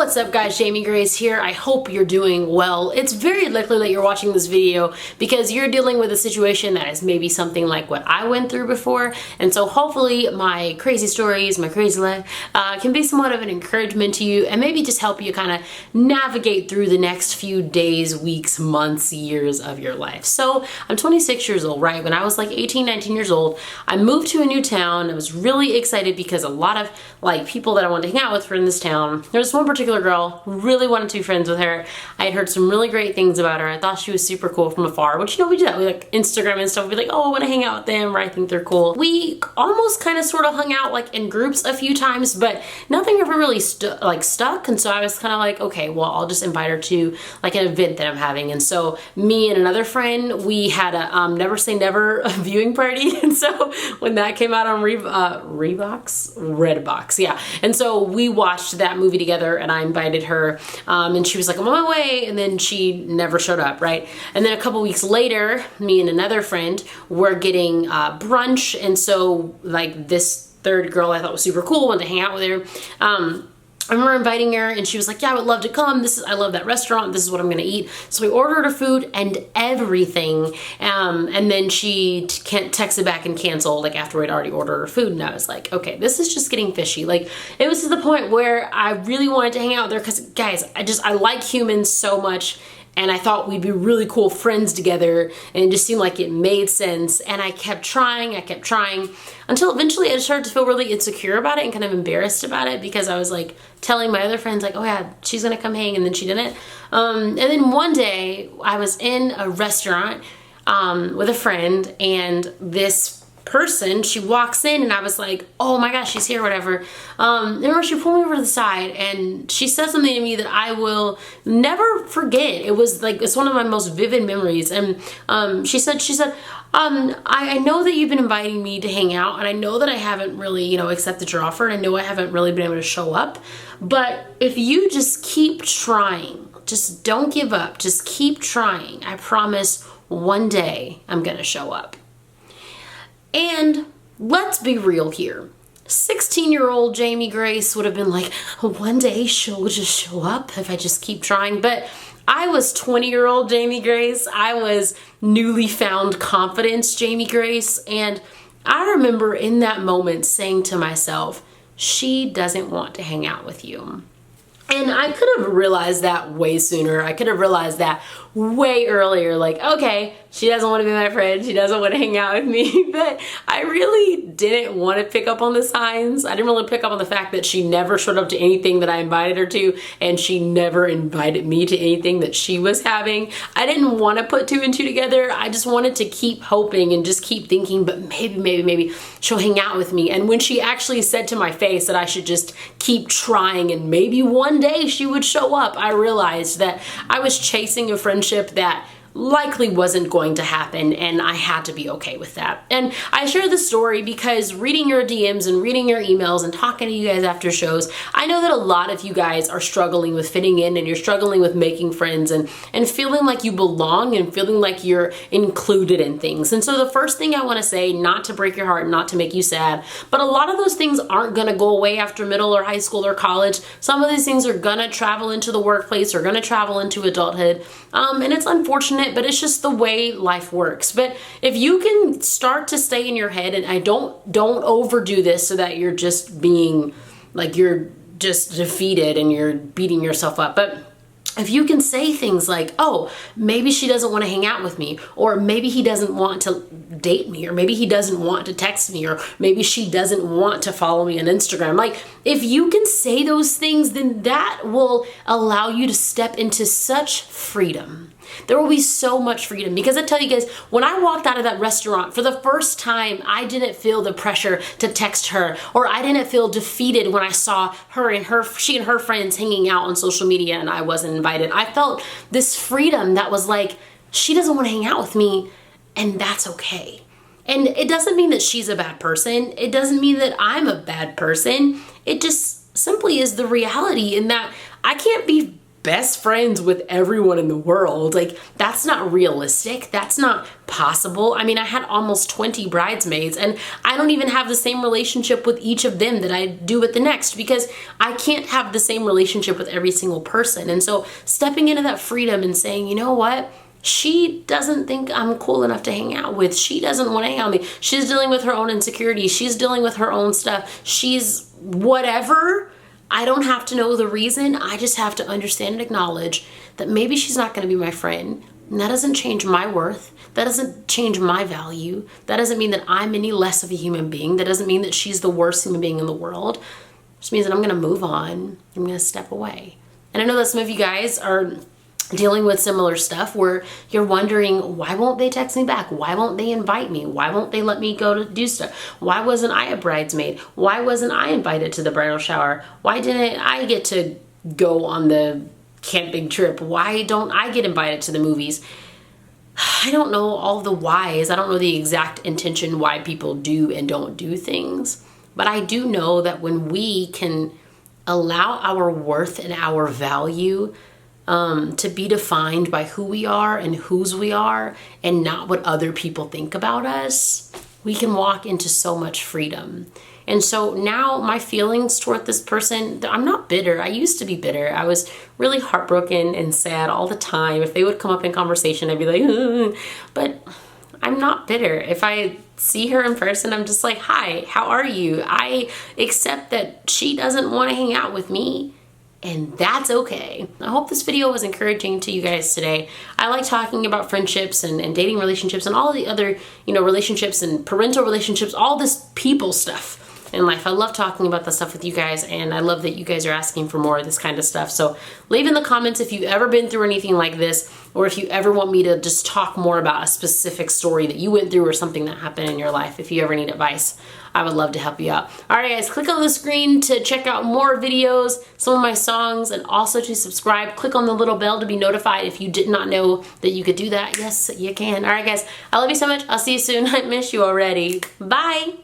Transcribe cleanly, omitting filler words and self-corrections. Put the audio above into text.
What's up guys, Jamie Grace here. I hope you're doing well. It's very likely that you're watching this video because you're dealing with a situation that is maybe something like what I went through before, and so hopefully my crazy stories, my crazy life can be somewhat of an encouragement to you and maybe just help you kind of navigate through the next few days, weeks, months, years of your life. So I'm 26 years old, right? When I was like 18, 19 years old, I moved to a new town. I was really excited because a lot of people that I wanted to hang out with were in this town. There was one particular girl, really wanted to be friends with her. I had heard some really great things about her. I thought she was super cool from afar, which, you know, we do that. We like Instagram and stuff. We'd be like, oh, I want to hang out with them, or I think they're cool. We almost kind of sort of hung out like in groups a few times, but nothing ever really stuck. And so I was kind of like, okay, well, I'll just invite her to like an event that I'm having. And so me and another friend, we had a Never Say Never viewing party. And so when that came out on Redbox, yeah. And so we watched that movie together, and I invited her, and she was like, I'm on my way, and then she never showed up, right? And then a couple weeks later, me and another friend were getting brunch, and so like this third girl I thought was super cool, wanted to hang out with her. I remember inviting her, and she was like, yeah, I would love to come. I love that restaurant. This is what I'm gonna eat. So we ordered her food and everything. And then she texted back and canceled like after we'd already ordered her food. And I was like, okay, this is just getting fishy. Like, it was to the point where I really wanted to hang out there because, guys, I like humans so much. And I thought we'd be really cool friends together, and it just seemed like it made sense. And I kept trying, until eventually I started to feel really insecure about it and kind of embarrassed about it, because I was like telling my other friends like, oh yeah, she's gonna come hang, and then she didn't. And then one day I was in a restaurant with a friend, and this person, she walks in, and I was like, oh my gosh, she's here, whatever. Remember, she pulled me over to the side, and she said something to me that I will never forget. It was like, it's one of my most vivid memories. And she said, I know that you've been inviting me to hang out, and I know that I haven't really, you know, accepted your offer, and I know I haven't really been able to show up, but if you just keep trying, just don't give up, just keep trying, I promise one day I'm gonna show up. And let's be real here. 16-year-old Jamie Grace would have been like, one day she'll just show up if I just keep trying. But I was 20-year-old Jamie Grace. I was newly found confidence Jamie Grace. And I remember in that moment saying to myself, she doesn't want to hang out with you. And I could have realized that way sooner. I could have realized that way earlier. Like, okay, she doesn't want to be my friend. She doesn't want to hang out with me. But I really didn't want to pick up on the signs. I didn't really pick up on the fact that she never showed up to anything that I invited her to, and she never invited me to anything that she was having. I didn't want to put two and two together. I just wanted to keep hoping and just keep thinking, but maybe she'll hang out with me. And when she actually said to my face that I should just keep trying and maybe one day she would show up, I realized that I was chasing a friendship that likely wasn't going to happen, and I had to be okay with that. And I share this story because reading your DMs and reading your emails and talking to you guys after shows, I know that a lot of you guys are struggling with fitting in, and you're struggling with making friends and feeling like you belong and feeling like you're included in things. And so the first thing I want to say, not to break your heart, not to make you sad, but a lot of those things aren't going to go away after middle or high school or college. Some of these things are going to travel into the workplace or going to travel into adulthood. And it's unfortunate, but it's just the way life works. But if you can start to stay in your head, and I don't overdo this so that you're just being like, you're just defeated and you're beating yourself up. But if you can say things like, oh, maybe she doesn't want to hang out with me, or maybe he doesn't want to date me, or maybe he doesn't want to text me, or maybe she doesn't want to follow me on Instagram. Like, if you can say those things, then that will allow you to step into such freedom. There will be so much freedom, because I tell you guys, when I walked out of that restaurant for the first time, I didn't feel the pressure to text her, or I didn't feel defeated when I saw her and she and her friends hanging out on social media and I wasn't invited. I felt this freedom that was like, she doesn't want to hang out with me, and that's okay. And it doesn't mean that she's a bad person. It doesn't mean that I'm a bad person. It just simply is the reality, in that I can't be best friends with everyone in the world. Like, that's not realistic. That's not possible. I mean, I had almost 20 bridesmaids, and I don't even have the same relationship with each of them that I do with the next, because I can't have the same relationship with every single person. And so stepping into that freedom and saying, you know what? She doesn't think I'm cool enough to hang out with. She doesn't want to hang out with me. She's dealing with her own insecurities. She's dealing with her own stuff. She's whatever. I don't have to know the reason. I just have to understand and acknowledge that maybe she's not going to be my friend. And that doesn't change my worth. That doesn't change my value. That doesn't mean that I'm any less of a human being. That doesn't mean that she's the worst human being in the world. It just means that I'm going to move on. I'm going to step away. And I know that some of you guys are dealing with similar stuff where you're wondering, why won't they text me back? Why won't they invite me? Why won't they let me go to do stuff? Why wasn't I a bridesmaid? Why wasn't I invited to the bridal shower? Why didn't I get to go on the camping trip? Why don't I get invited to the movies? I don't know all the whys. I don't know the exact intention why people do and don't do things. But I do know that when we can allow our worth and our value to be defined by who we are and whose we are, and not what other people think about us, we can walk into so much freedom. And so now my feelings toward this person, I'm not bitter. I used to be bitter. I was really heartbroken and sad all the time. If they would come up in conversation, I'd be like, ugh. But I'm not bitter. If I see her in person, I'm just like, hi, how are you? I accept that she doesn't want to hang out with me. And that's okay. I hope this video was encouraging to you guys today. I like talking about friendships and dating relationships and all the other, relationships and parental relationships, all this people stuff in life. I love talking about this stuff with you guys, and I love that you guys are asking for more of this kind of stuff. So leave in the comments if you've ever been through anything like this, or if you ever want me to just talk more about a specific story that you went through or something that happened in your life. If you ever need advice, I would love to help you out. All right, guys, click on the screen to check out more videos, some of my songs, and also to subscribe. Click on the little bell to be notified if you did not know that you could do that. Yes, you can. All right, guys, I love you so much. I'll see you soon. I miss you already. Bye.